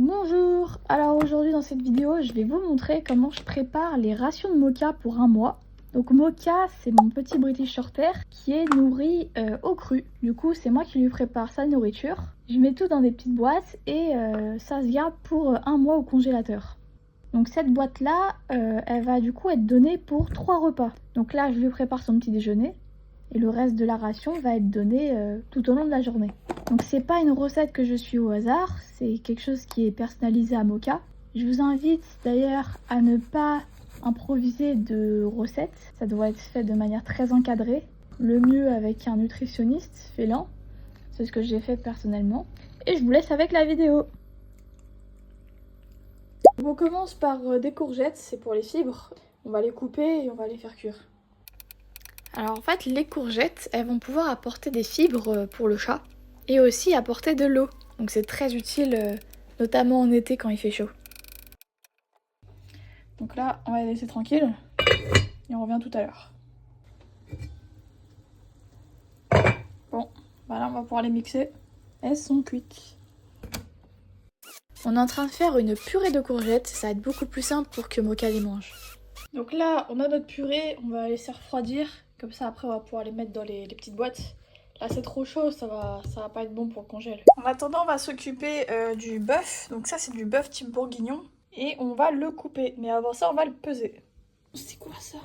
Bonjour, alors aujourd'hui dans cette vidéo je vais vous montrer comment je prépare les rations de Mocha pour un mois. Donc Mocha c'est mon petit British Shorthair qui est nourri au cru, du coup c'est moi qui lui prépare sa nourriture. Je mets tout dans des petites boîtes et ça se garde pour un mois au congélateur. Donc cette boîte là elle va du coup être donnée pour 3 repas. Donc là je lui prépare son petit déjeuner et le reste de la ration va être donné tout au long de la journée. Donc c'est pas une recette que je suis au hasard, c'est quelque chose qui est personnalisé à Mocha. Je vous invite d'ailleurs à ne pas improviser de recettes, ça doit être fait de manière très encadrée, le mieux avec un nutritionniste félin, c'est ce que j'ai fait personnellement. Et je vous laisse avec la vidéo. On commence par des courgettes, c'est pour les fibres, on va les couper et on va les faire cuire. Alors en fait les courgettes, elles vont pouvoir apporter des fibres pour le chat et aussi apporter de l'eau. Donc c'est très utile notamment en été quand il fait chaud. Donc là on va les laisser tranquilles et on revient tout à l'heure. Bon, bah là on va pouvoir les mixer. Elles sont cuites. On est en train de faire une purée de courgettes, ça va être beaucoup plus simple pour que Mocha les mange. Donc là on a notre purée, on va laisser refroidir. Comme ça après on va pouvoir les mettre dans les petites boîtes. Là c'est trop chaud, ça va pas être bon pour le congèle. En attendant on va s'occuper du bœuf. Donc ça c'est du bœuf type bourguignon. Et on va le couper. Mais avant ça on va le peser. C'est quoi ça?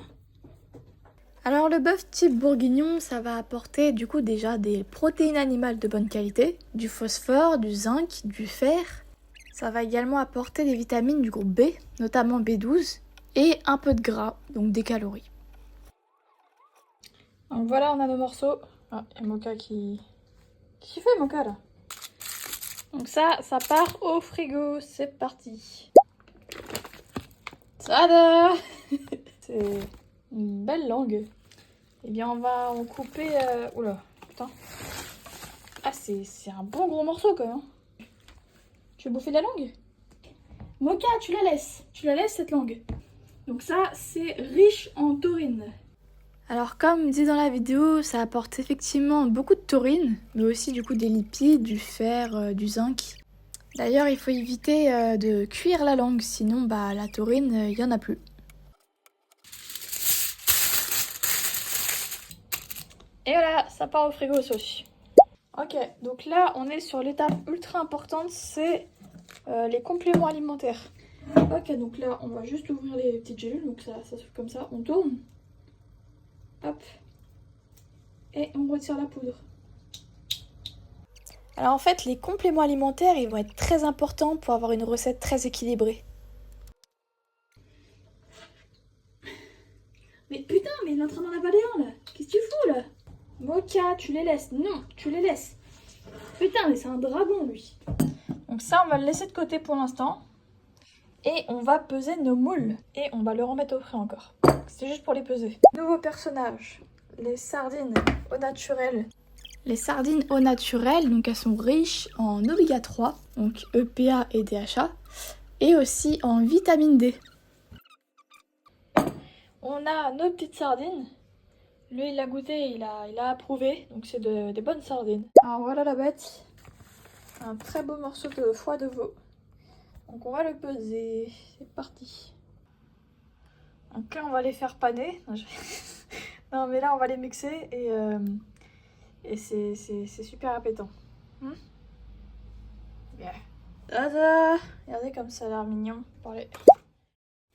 Alors le bœuf type bourguignon ça va apporter du coup déjà des protéines animales de bonne qualité. Du phosphore, du zinc, du fer. Ça va également apporter des vitamines du groupe B, notamment B12. Et un peu de gras, donc des calories. Donc voilà, on a nos morceaux. Ah, il y a Mocha qui fait Mocha là. Donc ça part au frigo, c'est parti. Tada. C'est une belle langue. Eh bien on va en couper... Oula, putain. Ah c'est un bon gros morceau quand même. Tu veux bouffer de la langue? Mocha, tu la laisses cette langue. Donc ça, c'est riche en taurine. Alors comme dit dans la vidéo, ça apporte effectivement beaucoup de taurine, mais aussi du coup des lipides, du fer, du zinc. D'ailleurs, il faut éviter de cuire la langue, sinon bah, la taurine, il n'y en a plus. Et voilà, ça part au frigo aussi. Ok, donc là, on est sur l'étape ultra importante, c'est les compléments alimentaires. Ok, donc là, on va juste ouvrir les petites gélules, donc ça se fait comme ça, on tourne. Hop. Et on retire la poudre. Alors en fait, les compléments alimentaires, ils vont être très importants pour avoir une recette très équilibrée. Mais putain, mais il est en train d'en avaler un là. Qu'est-ce que tu fous là? Mocha, tu les laisses. Non, tu les laisses. Putain, mais c'est un dragon lui. Donc ça, on va le laisser de côté pour l'instant. Et on va peser nos moules. Et on va le remettre au frais encore. C'est juste pour les peser. Nouveau personnage. Les sardines au naturel. Les sardines au naturel, donc elles sont riches en oméga 3, donc EPA et DHA, et aussi en vitamine D. On a nos petites sardines. Lui, il a goûté, il a approuvé, donc c'est des bonnes sardines. Alors voilà la bête. Un très beau morceau de foie de veau. Donc on va le peser. C'est parti. Donc là, on va les faire paner. Non, mais là, on va les mixer et c'est super appétant. Yeah. Tada! Regardez comme ça a l'air mignon. Allez.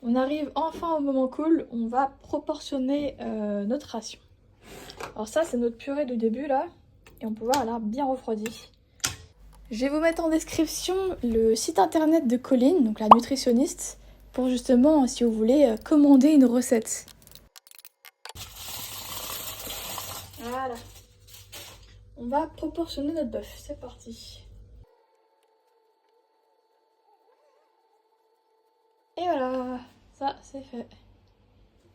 On arrive enfin au moment cool, on va proportionner notre ration. Alors ça c'est notre purée du début là, et on peut voir elle a bien refroidi. Je vais vous mettre en description le site internet de Colline, donc la nutritionniste, pour justement si vous voulez commander une recette. Voilà. On va proportionner notre bœuf, c'est parti. Et voilà, ça c'est fait.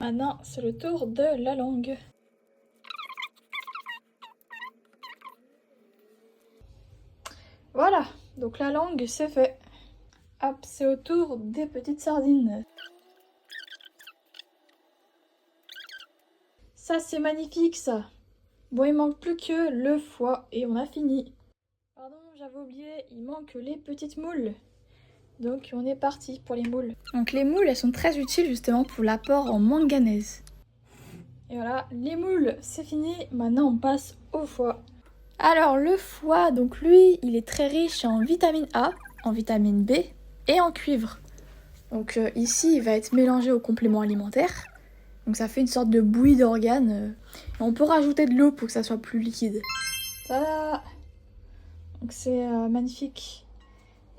Maintenant, c'est le tour de la langue. Voilà, donc la langue c'est fait. Hop, c'est au tour des petites sardines. Ça c'est magnifique ça. Bon, il manque plus que le foie et on a fini. Pardon, j'avais oublié, il manque les petites moules. Donc on est parti pour les moules. Donc les moules, elles sont très utiles justement pour l'apport en manganèse. Et voilà, les moules, c'est fini. Maintenant on passe au foie. Alors le foie, donc lui, il est très riche en vitamine A, en vitamine B et en cuivre. Donc ici, il va être mélangé au complément alimentaire. Donc ça fait une sorte de bouillie d'organes. On peut rajouter de l'eau pour que ça soit plus liquide. Tada! Donc c'est magnifique.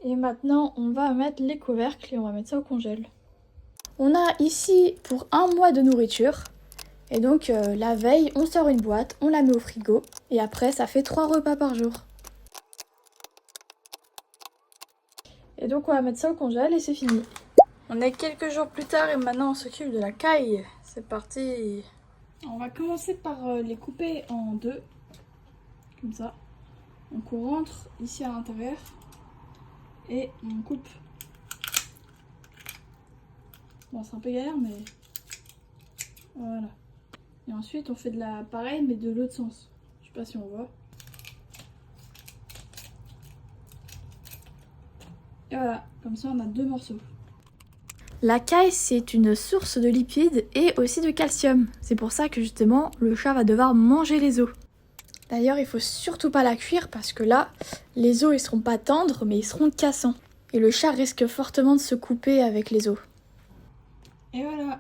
Et maintenant, on va mettre les couvercles et on va mettre ça au congèle. On a ici pour 1 mois de nourriture. Et donc la veille, on sort une boîte, on la met au frigo. Et après, ça fait 3 repas par jour. Et donc on va mettre ça au congèle et c'est fini. On est quelques jours plus tard et maintenant on s'occupe de la caille. C'est parti. On va commencer par les couper en 2. Comme ça. Donc on rentre ici à l'intérieur. Et on coupe. Bon, c'est un peu galère, mais voilà. Et ensuite, on fait de la pareille, mais de l'autre sens. Je sais pas si on voit. Et voilà, comme ça, on a 2 morceaux. La caille, c'est une source de lipides et aussi de calcium. C'est pour ça que justement, le chat va devoir manger les os. D'ailleurs, il faut surtout pas la cuire parce que là, les os, ils seront pas tendres, mais ils seront cassants. Et le chat risque fortement de se couper avec les os. Et voilà.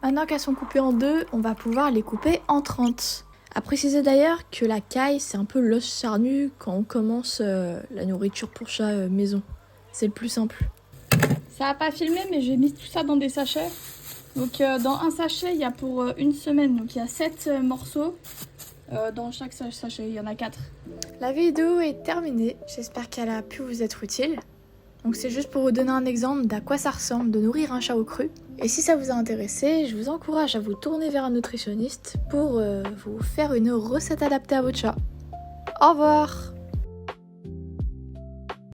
Maintenant qu'elles sont coupées en 2, on va pouvoir les couper en 30. À préciser d'ailleurs que la caille, c'est un peu l'os charnu quand on commence la nourriture pour chat maison. C'est le plus simple. Ça n'a pas filmé, mais j'ai mis tout ça dans des sachets. Donc dans un sachet, il y a pour 1 semaine. Donc il y a 7 morceaux. Dans chaque sachet, il y en a 4. La vidéo est terminée. J'espère qu'elle a pu vous être utile. Donc c'est juste pour vous donner un exemple d'à quoi ça ressemble de nourrir un chat au cru. Et si ça vous a intéressé, je vous encourage à vous tourner vers un nutritionniste pour vous faire une recette adaptée à votre chat. Au revoir!